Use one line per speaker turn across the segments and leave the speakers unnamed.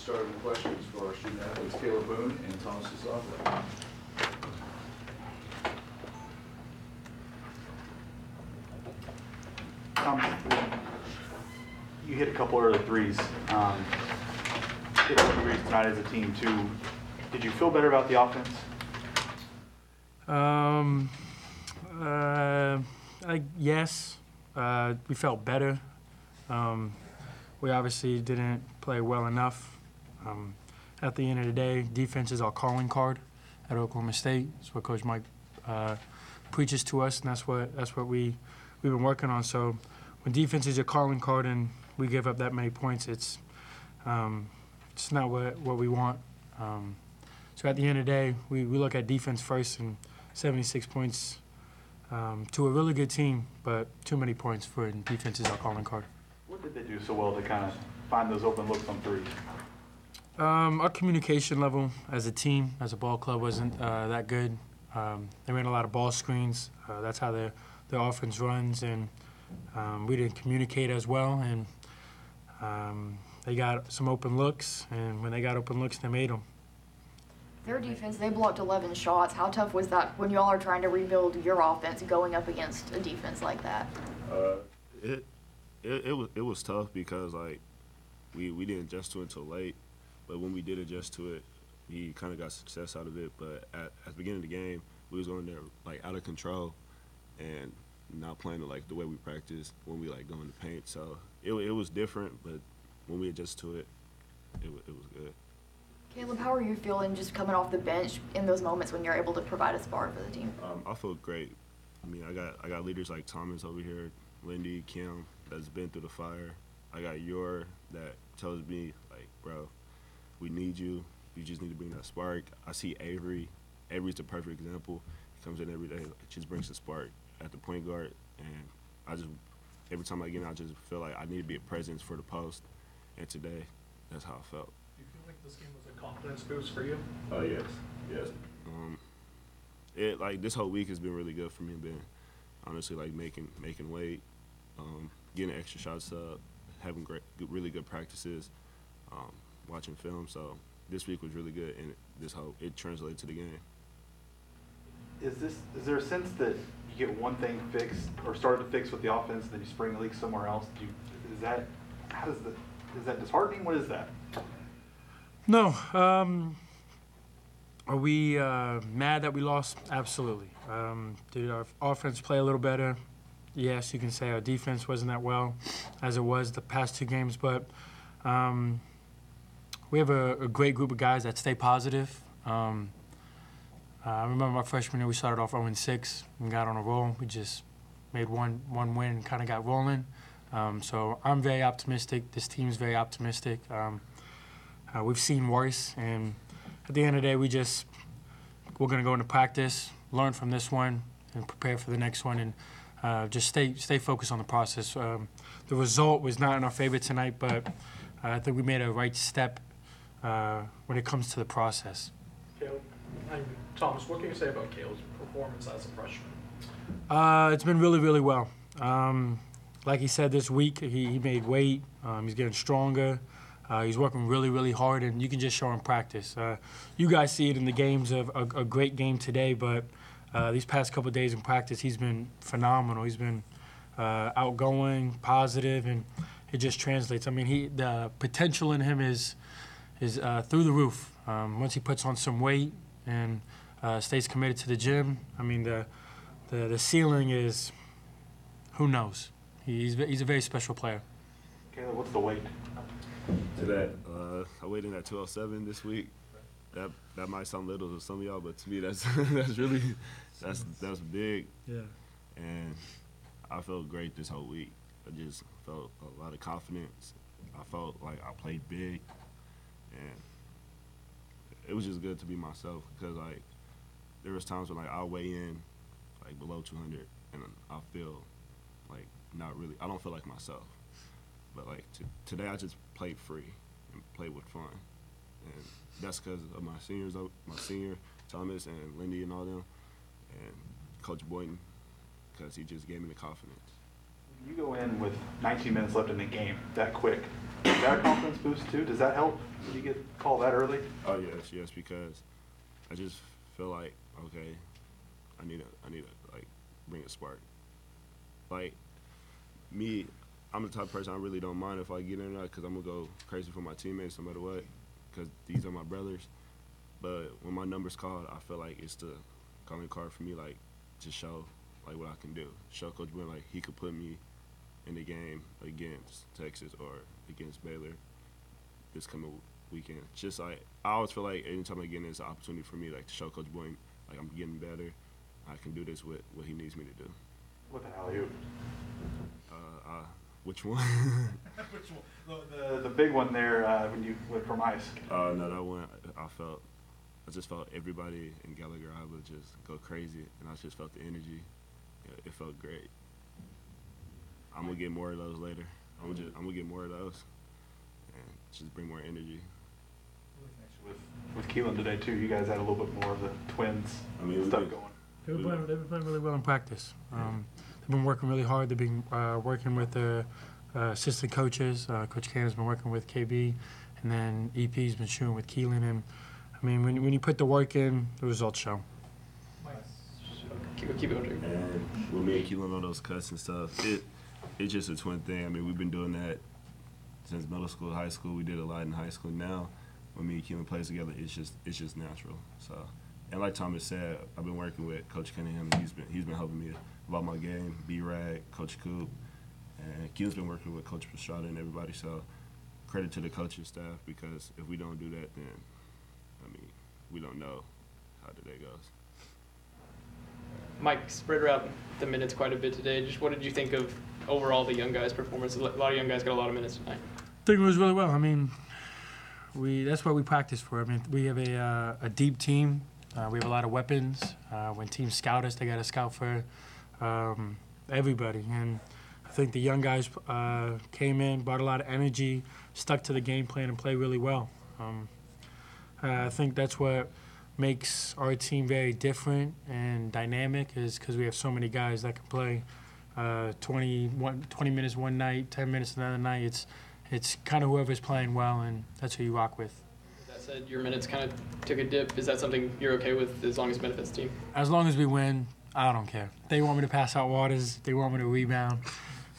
start with questions for our student athletes, Caleb Boone and Thomas Sisopoulos.
You hit a couple early threes. Hit some threes tonight as a team too. Did you feel better about the offense?
Yes, we felt better. We obviously didn't play well enough. At the end of the day, defense is our calling card at Oklahoma State. That's what Coach Mike preaches to us, and that's what we've been working on. So when defense is your calling card and we give up that many points, it's not what we want. So at the end of the day, we look at defense first, and 76 points to a really good team, but too many points for defense is our calling card.
What did they do so well to kind of find those open looks on threes?
Our communication level as a team, as a ball club, wasn't that good. They ran a lot of ball screens. That's how their offense runs, and we didn't communicate as well. And they got some open looks, and when they got open looks, they made them.
Their defense, they blocked 11 shots. How tough was that when y'all are trying to rebuild your offense going up against a defense like that?
It was tough because like we didn't adjust to it until late, but when we did adjust to it, we kind of got success out of it. But at the beginning of the game, we was going there like out of control and not playing it like the way we practiced when we like go in the paint. So it was different, but when we adjusted to it, it was good.
Caleb, how are you feeling just coming off the bench in those moments when you're able to provide a spark for the team?
I feel great. I mean, I got leaders like Thomas over here, Lindy, Kim, that's been through the fire. I got Yor that tells me, like, bro, we need you. You just need to bring that spark. I see Avery. Avery's the perfect example. He comes in every day, just brings the spark at the point guard. And every time I get in, I just feel like I need to be a presence for the post. And today, that's how I felt.
Do you feel like this game was a confidence boost for you?
Oh, yes. Like, this whole week has been really good for me. Been honestly like making weight, getting extra shots up, having really good practices, watching film. So this week was really good, and it translated to the game.
Is there a sense that you get one thing fixed or started to fix with the offense, and then you spring a leak somewhere else? Is that disheartening? What is that?
No. Are we mad that we lost? Absolutely. Did our offense play a little better? Yes, you can say our defense wasn't that well as it was the past two games, but we have a great group of guys that stay positive. I remember my freshman year, we started off 0-6 and got on a roll. We just made one win and kind of got rolling. So I'm very optimistic. This team's very optimistic. We've seen worse, and at the end of the day, we're going to go into practice, learn from this one, and prepare for the next one, and just stay focused on the process. The result was not in our favor tonight, but I think we made a right step when it comes to the process.
Caleb, and Thomas, what can you say about Caleb's performance as a freshman?
It's been really, really well. Like he said, this week he made weight. He's getting stronger. He's working really, really hard, and you can just show him practice. You guys see it in the games of a great game today, but these past couple of days in practice, he's been phenomenal. He's been outgoing, positive, and it just translates. I mean, the potential in him is through the roof. Once he puts on some weight and stays committed to the gym, I mean, the ceiling is, who knows? He's a very special player.
Caleb, what's the weight?
Today, I weighed in at 207 this week. That might sound little to some of y'all, but to me, that's that's big.
Yeah.
And I felt great this whole week. I just felt a lot of confidence. I felt like I played big, and it was just good to be myself because like there was times when like I'll weigh in like below 200, and I feel like not really. I don't feel like myself. But like today, I just played free and played with fun, and that's because of my senior Thomas and Lindy and all them, and Coach Boynton, because he just gave me the confidence.
You go in with 19 minutes left in the game that quick. Is that a confidence boost too? Does that help? Do you get called that early?
Oh yes, because I just feel like, okay, I need to like bring a spark. Like me, I'm the type of person I really don't mind if I get in or not, because I'm gonna go crazy for my teammates no matter what, because these are my brothers. But when my number's called, I feel like it's the calling card for me, like to show like what I can do. Show Coach Boone like he could put me in the game against Texas or against Baylor this coming weekend. Just like I always feel like anytime I get in, it's an opportunity for me like to show Coach Boone like I'm getting better. I can do this with what he needs me to do.
What the hell, you?
Which one?
Which one? The big one there when you went from ice.
No, that one I just felt everybody in Gallagher Island just go crazy, and I just felt the energy. It felt great. I'm gonna get more of those later. I'm gonna get more of those, and just bring more energy.
With Keelan today too, you guys had a little bit more of the twins stuff going.
They've been playing really well in practice. They've been working really hard. They've been working with the assistant coaches. Coach Cannon's been working with KB, and then EP's been shooting with Keelan. And I mean, when you put the work in, the results show.
Keep going, Jake.
And with me and Keelan on those cuts and stuff, it's just a twin thing. I mean, we've been doing that since middle school, high school. We did a lot in high school. Now, when me and Keelan plays together, it's just natural. So, and like Thomas said, I've been working with Coach Cunningham. And he's been helping me about my game. B-Rag, Coach Coop, and Keelan's been working with Coach Pastrada and everybody. So, credit to the coaching staff, because if we don't do that, then I mean, we don't know how the day goes.
Mike, spread out the minutes quite a bit today. Just what did you think of overall the young guys' performance? A lot of young guys got a lot of minutes tonight.
I think it was really well. I mean, that's what we practice for. I mean, we have a deep team. We have a lot of weapons. When teams scout us, they got to scout for everybody. And I think the young guys came in, brought a lot of energy, stuck to the game plan, and played really well. I think that's what makes our team very different and dynamic, is because we have so many guys that can play 20 minutes one night, 10 minutes another night. It's kind of whoever's playing well, and that's who you rock with.
That said, your minutes kind of took a dip. Is that something you're okay with as long as it benefits the team?
As long as we win, I don't care. They want me to pass out waters. They want me to rebound.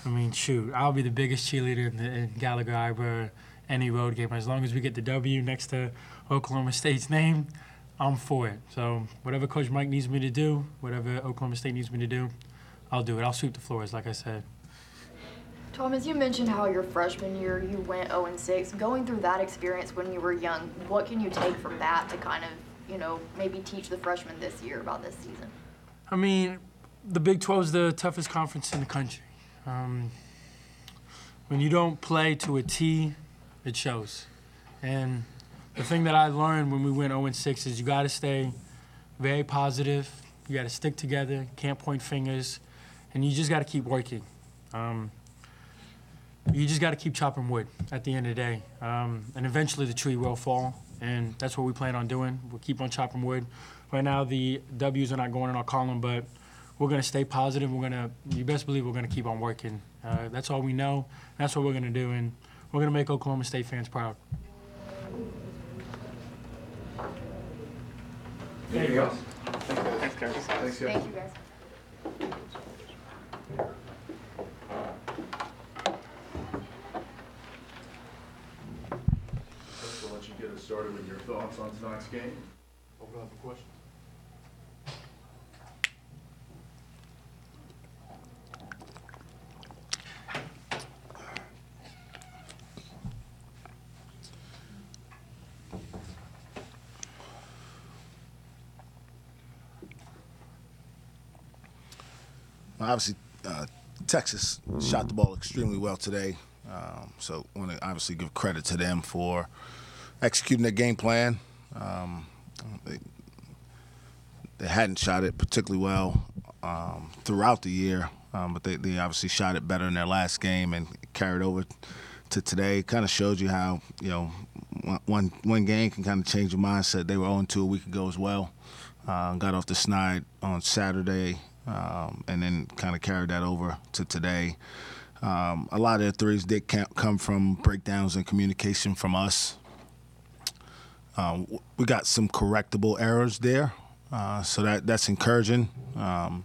I mean, shoot, I'll be the biggest cheerleader in Gallagher Iber any road game. As long as we get the W next to Oklahoma State's name, I'm for it. So whatever Coach Mike needs me to do, whatever Oklahoma State needs me to do, I'll do it. I'll sweep the floors, like I said.
Thomas, you mentioned how your freshman year you went 0-6. Going through that experience when you were young, what can you take from that to kind of, maybe teach the freshmen this year about this season?
I mean, the Big 12 is the toughest conference in the country. When you don't play to a T, it shows. And the thing that I learned when we went 0-6 is you got to stay very positive. You got to stick together, can't point fingers, and you just got to keep working. You just got to keep chopping wood at the end of the day. And eventually the tree will fall, and that's what we plan on doing. We'll keep on chopping wood. Right now the W's are not going in our column, but we're going to stay positive. You best believe we're going to keep on working. That's all we know. That's what we're going to do, and we're going to make Oklahoma State fans proud.
Anything else?
Thanks, Karen.
Thanks, yeah.
Thank you, guys.
We'll let you get us started with your thoughts on tonight's game.
Open up for questions.
Obviously, Texas shot the ball extremely well today, so I want to obviously give credit to them for executing their game plan. They hadn't shot it particularly well throughout the year, but they obviously shot it better in their last game and carried over to today. Kind of shows you how, one game can kind of change your mindset. They were 0-2 a week ago as well. Got off the snide on Saturday, and then kind of carried that over to today. A lot of their threes did come from breakdowns and communication from us. We got some correctable errors there, so that's encouraging. A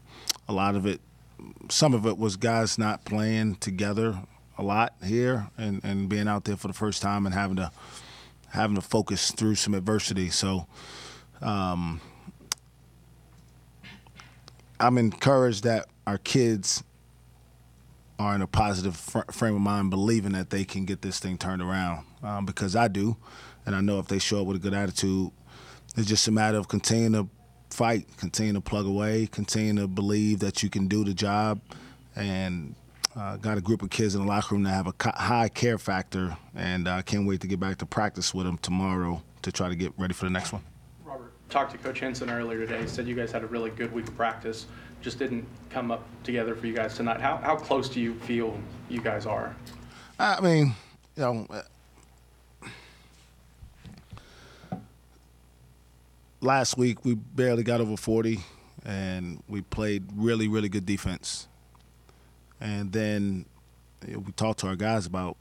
lot of it, some of it was guys not playing together a lot here and being out there for the first time and having to focus through some adversity. So I'm encouraged that our kids are in a positive frame of mind, believing that they can get this thing turned around, because I do. And I know if they show up with a good attitude, it's just a matter of continuing to fight, continuing to plug away, continuing to believe that you can do the job. And got a group of kids in the locker room that have a high care factor, and I can't wait to get back to practice with them tomorrow to try to get ready for the next one.
Robert, talked to Coach Henson earlier today. He said you guys had a really good week of practice. Just didn't come up together for you guys tonight. How close do you feel you guys are?
I mean, you know, last week we barely got over 40, and we played really, really good defense. And then we talked to our guys about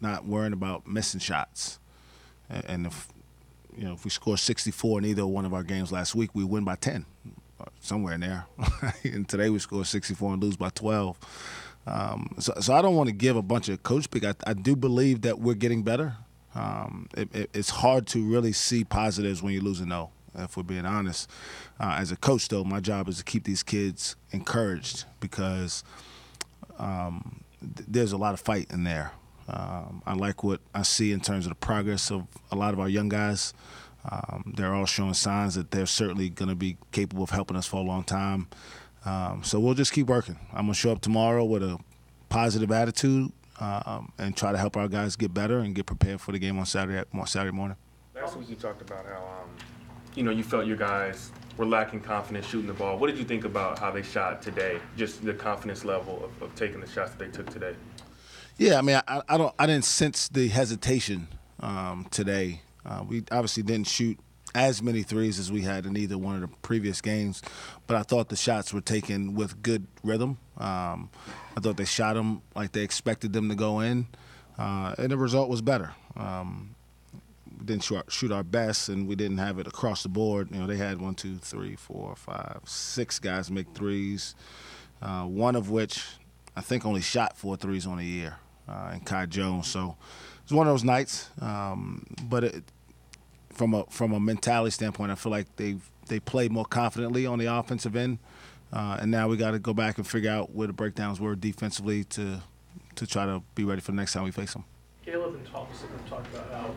not worrying about missing shots. And if we score 64 in either one of our games last week, we win by 10, somewhere in there. And today we score 64 and lose by 12. So I don't want to give a bunch of coach pick. I do believe that we're getting better. It's hard to really see positives when you lose a no, if we're being honest. As a coach, though, my job is to keep these kids encouraged, because there's a lot of fight in there. I like what I see in terms of the progress of a lot of our young guys. They're all showing signs that they're certainly going to be capable of helping us for a long time. So we'll just keep working. I'm going to show up tomorrow with a positive attitude and try to help our guys get better and get prepared for the game on Saturday morning.
Last week you talked about how you felt your guys were lacking confidence shooting the ball. What did you think about how they shot today? Just the confidence level of taking the shots that they took today.
Yeah, I mean, I didn't sense the hesitation today. We obviously didn't shoot as many threes as we had in either one of the previous games, but I thought the shots were taken with good rhythm. I thought they shot them like they expected them to go in, and the result was better. We didn't shoot our best, and we didn't have it across the board. They had 1, 2, 3, 4, 5, 6 guys make threes, one of which I think only shot 4 threes on the year, and Kai Jones. So it's one of those nights, but from a mentality standpoint, I feel like they played more confidently on the offensive end, and now we got to go back and figure out where the breakdowns were defensively to try to be ready for the next time we face them.
Caleb and Thomas have talked about how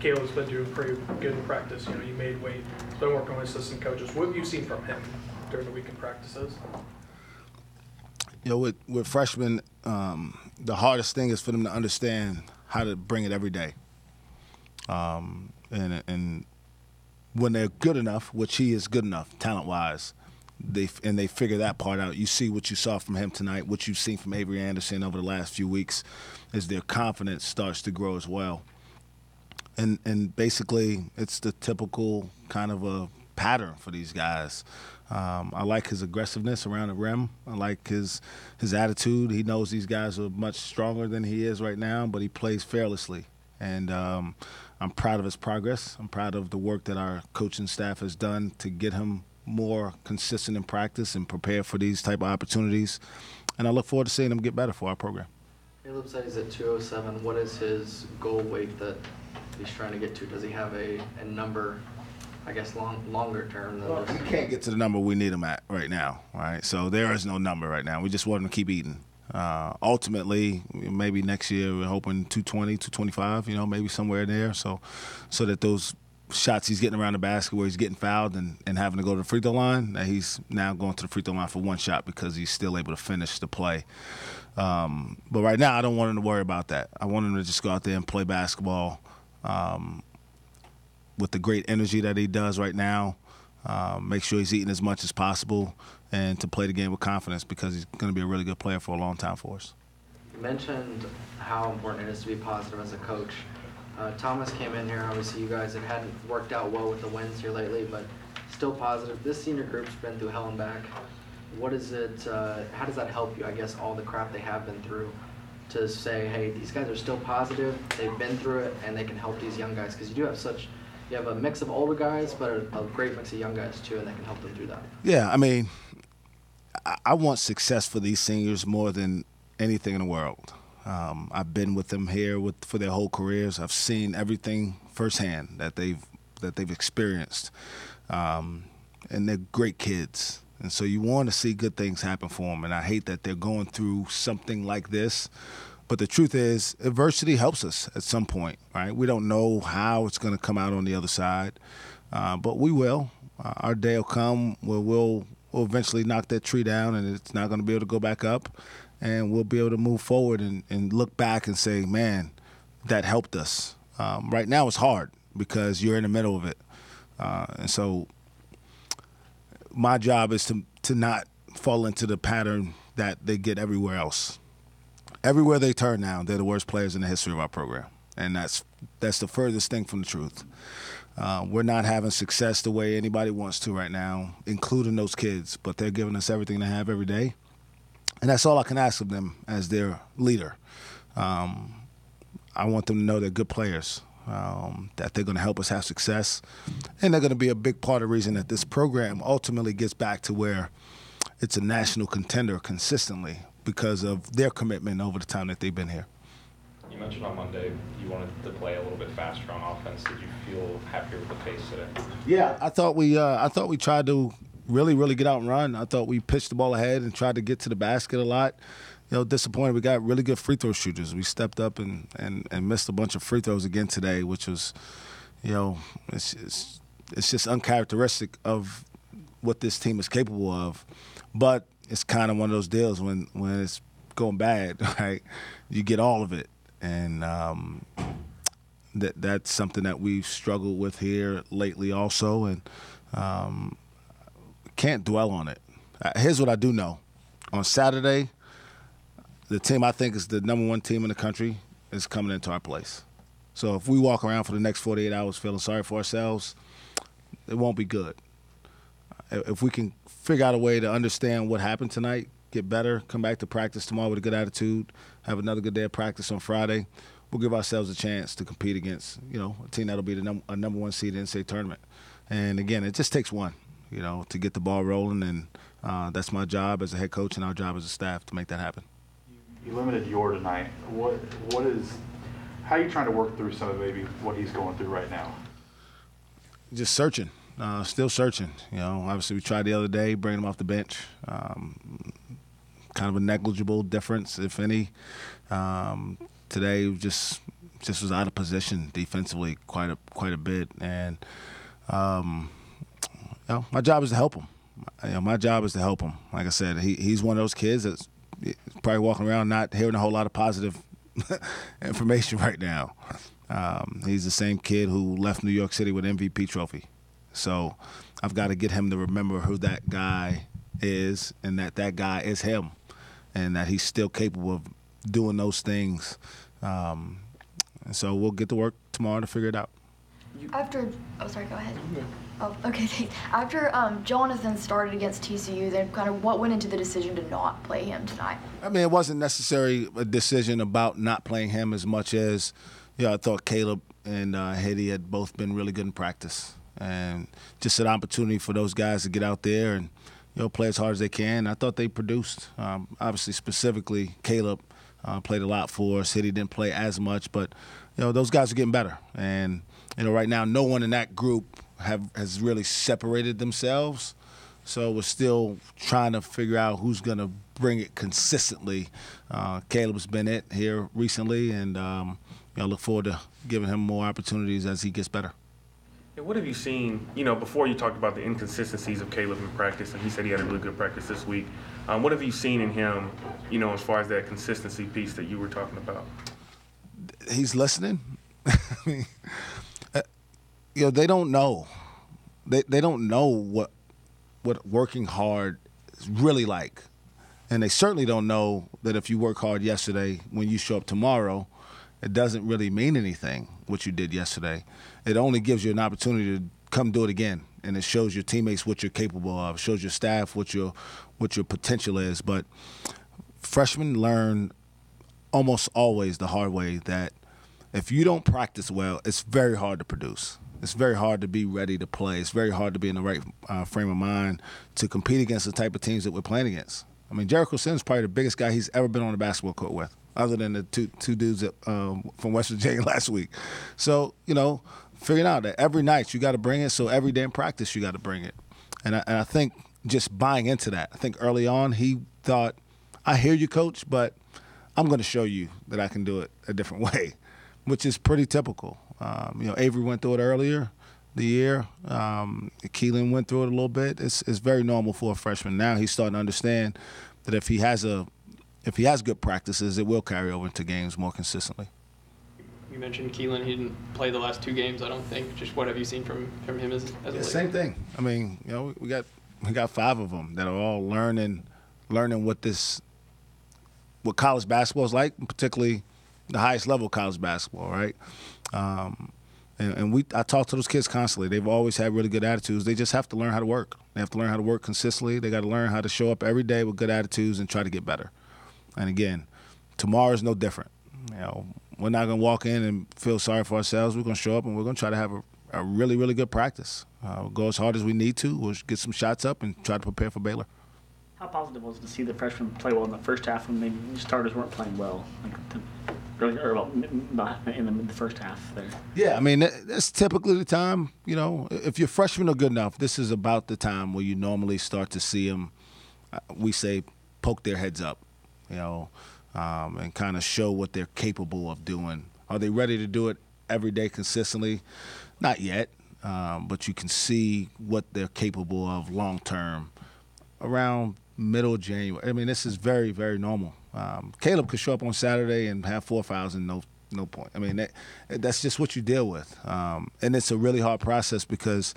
Caleb's been doing pretty good in practice. You made weight. He's been working with assistant coaches. What have you seen from him during the week in practices?
With freshmen, the hardest thing is for them to understand how to bring it every day. And when they're good enough, which he is good enough talent-wise, they figure that part out. You see what you saw from him tonight, what you've seen from Avery Anderson over the last few weeks, is their confidence starts to grow as well. And basically, it's the typical kind of a pattern for these guys. I like his aggressiveness around the rim. I like his attitude. He knows these guys are much stronger than he is right now, but he plays fearlessly. And I'm proud of his progress. I'm proud of the work that our coaching staff has done to get him more consistent in practice and prepare for these type of opportunities. And I look forward to seeing him get better for our program.
Caleb said he's at 207. What is his goal weight that he's trying to get to? Does he have a number, I guess, longer term than this?
He can't get to the number we need him at right now, right? So there is no number right now. We just want him to keep eating. Ultimately, maybe next year we're hoping 220, 225, maybe somewhere there, so that those shots he's getting around the basket where he's getting fouled and having to go to the free throw line, that he's now going to the free throw line for one shot because he's still able to finish the play. But right now I don't want him to worry about that. I want him to just go out there and play basketball with the great energy that he does right now, make sure he's eating as much as possible, and to play the game with confidence because he's going to be a really good player for a long time for us.
You mentioned how important it is to be positive as a coach. Thomas came in here. Obviously, you guys hadn't worked out well with the wins here lately, but still positive. This senior group's been through hell and back. What is it? How does that help you? I guess all the crap they have been through. to say, hey, these guys are still positive, they've been through it, and they can help these young guys? Because you have a mix of older guys, but a great mix of young guys too, and that can help them through that.
Yeah, I mean, I want success for these seniors more than anything in the world. I've been with them here for their whole careers. I've seen everything firsthand that they've experienced, and they're great kids. And so you want to see good things happen for them. And I hate that they're going through something like this. But the truth is, adversity helps us at some point, right? We don't know how it's going to come out on the other side, but we will. Our day will come where we'll eventually knock that tree down, and it's not going to be able to go back up. And we'll be able to move forward and look back and say, man, that helped us. Right now it's hard because you're in the middle of it. And so my job is to not fall into the pattern that they get everywhere else. Everywhere they turn now, they're the worst players in the history of our program. And that's the furthest thing from the truth. We're not having success the way anybody wants to right now, including those kids, but they're giving us everything they have every day. And that's all I can ask of them as their leader. I want them to know they're good players, that they're going to help us have success, and they're going to be a big part of the reason that this program ultimately gets back to where it's a national contender consistently because of their commitment over the time that they've been here.
You mentioned on Monday you wanted to play a little bit faster on offense. Did you feel happier with the pace today?
Yeah, I thought we tried to really get out and run. I thought we pitched the ball ahead and tried to get to the basket a lot. Disappointed. We got really good free throw shooters. We stepped up and missed a bunch of free throws again today, which was, it's just uncharacteristic of what this team is capable of. But it's kind of one of those deals when it's going bad, right? You get all of it, and that's something that we've struggled with here lately also, and can't dwell on it. Here's what I do know. On Saturday, the team I think is the number one team in the country is coming into our place. So if we walk around for the next 48 hours feeling sorry for ourselves, it won't be good. If we can figure out a way to understand what happened tonight, get better, come back to practice tomorrow with a good attitude, have another good day of practice on Friday, we'll give ourselves a chance to compete against, a team that'll be a number one seed in the NCAA tournament. And again, it just takes one, to get the ball rolling, and that's my job as a head coach and our job as a staff to make that happen.
You limited Yor tonight. How are you trying to work through some of maybe what he's going through right now?
Just searching, still searching. Obviously we tried the other day, bringing him off the bench. Kind of a negligible difference, if any. Today just was out of position defensively quite a bit, and my job is to help him. My job is to help him. Like I said, he's one of those kids that's probably walking around not hearing a whole lot of positive information right now. He's the same kid who left New York City with an MVP trophy. So I've got to get him to remember who that guy is, and that guy is him, and that he's still capable of doing those things. And so we'll get to work tomorrow to figure it out.
Sorry, go ahead. Oh, okay, thanks. After Jonathan started against TCU, then kind of what went into the decision to not play him tonight?
I mean, it wasn't necessarily a decision about not playing him as much as, I thought Caleb and Hedy had both been really good in practice. And just an opportunity for those guys to get out there and, play as hard as they can. I thought they produced. Obviously, specifically, Caleb played a lot for us. Hedy didn't play as much, but, those guys are getting better. And, right now, no one in that group has really separated themselves. So we're still trying to figure out who's going to bring it consistently. Caleb's been it here recently, and I look forward to giving him more opportunities as he gets better.
And what have you seen, before you talked about the inconsistencies of Caleb in practice, and he said he had a really good practice this week. What have you seen in him, as far as that consistency piece that you were talking about?
He's listening. I mean, they don't know. They don't know what working hard is really like. And they certainly don't know that if you work hard yesterday, when you show up tomorrow, it doesn't really mean anything, what you did yesterday. It only gives you an opportunity to come do it again. And it shows your teammates what you're capable of. It shows your staff what your potential is. But freshmen learn almost always the hard way that if you don't practice well, it's very hard to produce. It's very hard to be ready to play. It's very hard to be in the right frame of mind to compete against the type of teams that we're playing against. I mean, Jericho Sims is probably the biggest guy he's ever been on a basketball court with, other than the two dudes that, from West Virginia last week. So, figuring out that every night you got to bring it, so every day in practice you got to bring it. And I think just buying into that, I think early on he thought, I hear you, Coach, but I'm going to show you that I can do it a different way, which is pretty typical. Avery went through it earlier the year. Keelan went through it a little bit. It's very normal for a freshman. Now he's starting to understand that if he has good practices, it will carry over into games more consistently.
You mentioned Keelan. He didn't play the last 2 games, I don't think. Just what have you seen from him as a leader?
Same thing. I mean, we got 5 of them that are all learning what college basketball is like, particularly the highest level of college basketball, right? I talk to those kids constantly. They've always had really good attitudes. They just have to learn how to work. They have to learn how to work consistently. They got to learn how to show up every day with good attitudes and try to get better. And again, tomorrow is no different. We're not going to walk in and feel sorry for ourselves. We're going to show up and we're going to try to have a really, really good practice. We'll go as hard as we need to. We'll get some shots up and try to prepare for Baylor.
How positive was it to see the freshmen play well in the first half when maybe starters weren't playing well? In the first half there.
Yeah, I mean, that's typically the time, if your freshmen are good enough, this is about the time where you normally start to see them, we say, poke their heads up, and kind of show what they're capable of doing. Are they ready to do it every day consistently? Not yet, but you can see what they're capable of long term around middle of January. I mean, this is very, very normal. Caleb could show up on Saturday and have 4 fouls and no point. I mean, that's just what you deal with. And it's a really hard process because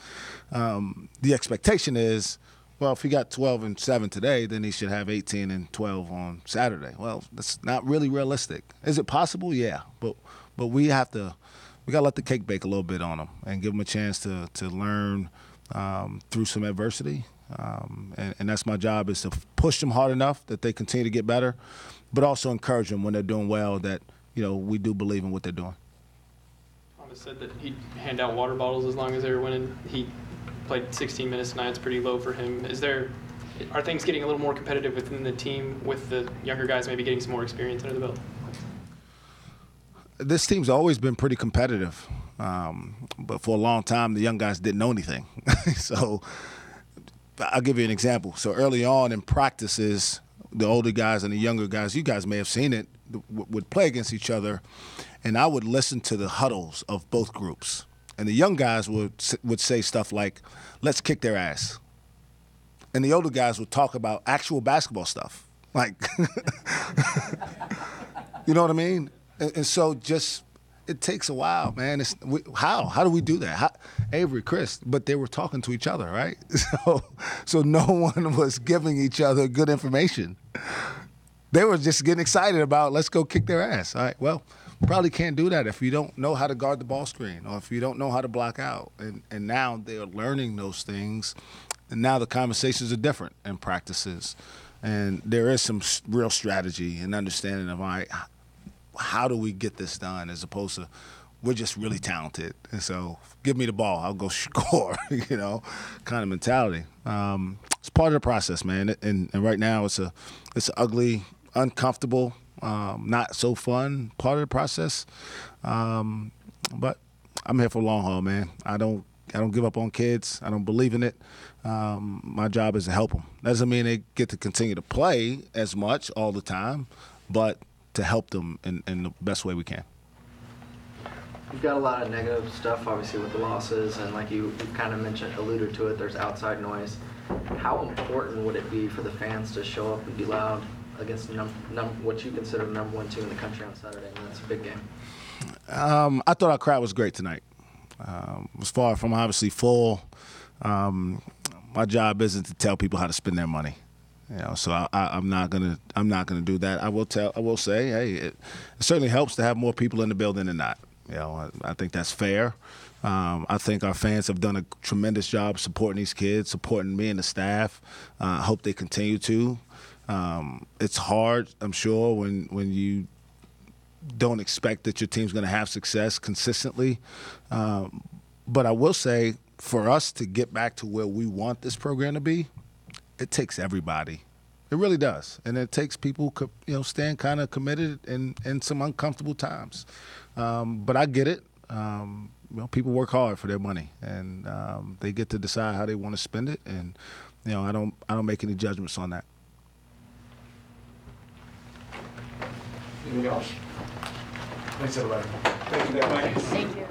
the expectation is, well, if he got 12 and 7 today, then he should have 18 and 12 on Saturday. Well, that's not really realistic. Is it possible? Yeah. But we got to let the cake bake a little bit on them and give them a chance to learn through some adversity. And that's my job, is to push them hard enough that they continue to get better, but also encourage them when they're doing well that, we do believe in what they're doing.
Thomas said that he'd hand out water bottles as long as they were winning. He played 16 minutes tonight. It's pretty low for him. Are things getting a little more competitive within the team with the younger guys maybe getting some more experience under the belt?
This team's always been pretty competitive, but for a long time the young guys didn't know anything. So I'll give you an example. So early on in practices, the older guys and the younger guys, you guys may have seen it, would play against each other, and I would listen to the huddles of both groups. And the young guys would say stuff like, let's kick their ass. And the older guys would talk about actual basketball stuff. Like, you know what I mean? And so it takes a while, man. How do we do that? Avery, Chris, but they were talking to each other, right? So no one was giving each other good information. They were just getting excited about, let's go kick their ass. All right, well, probably can't do that if you don't know how to guard the ball screen or if you don't know how to block out. And now they're learning those things, and now the conversations are different in practices. And there is some real strategy and understanding of, all right, how do we get this done, as opposed to we're just really talented, and so give me the ball, I'll go score, kind of mentality. It's part of the process, man. And right now it's an ugly, uncomfortable, not so fun part of the process. But I'm here for the long haul, man. I don't give up on kids. I don't believe in it. My job is to help them. That doesn't mean they get to continue to play as much all the time, but to help them in the best way we can.
You've got a lot of negative stuff, obviously, with the losses, and like you kind of alluded to it, there's outside noise. How important would it be for the fans to show up and be loud against what you consider the number 1 team in the country on Saturday? I mean, that's a big game.
I thought our crowd was great tonight. It was far from obviously full. My job isn't to tell people how to spend their money. So I'm not gonna do that. I will say, hey, it certainly helps to have more people in the building than not. I think that's fair. I think our fans have done a tremendous job supporting these kids, supporting me and the staff. I hope they continue to. It's hard, I'm sure, when you don't expect that your team's going to have success consistently. But I will say, for us to get back to where we want this program to be, it takes everybody. It really does. And it takes people, staying kind of committed in some uncomfortable times. But I get it. People work hard for their money, and they get to decide how they want to spend it. And, I don't make any judgments on that.
Anything else? Thanks, everybody. Thank you, guys.
Thank you.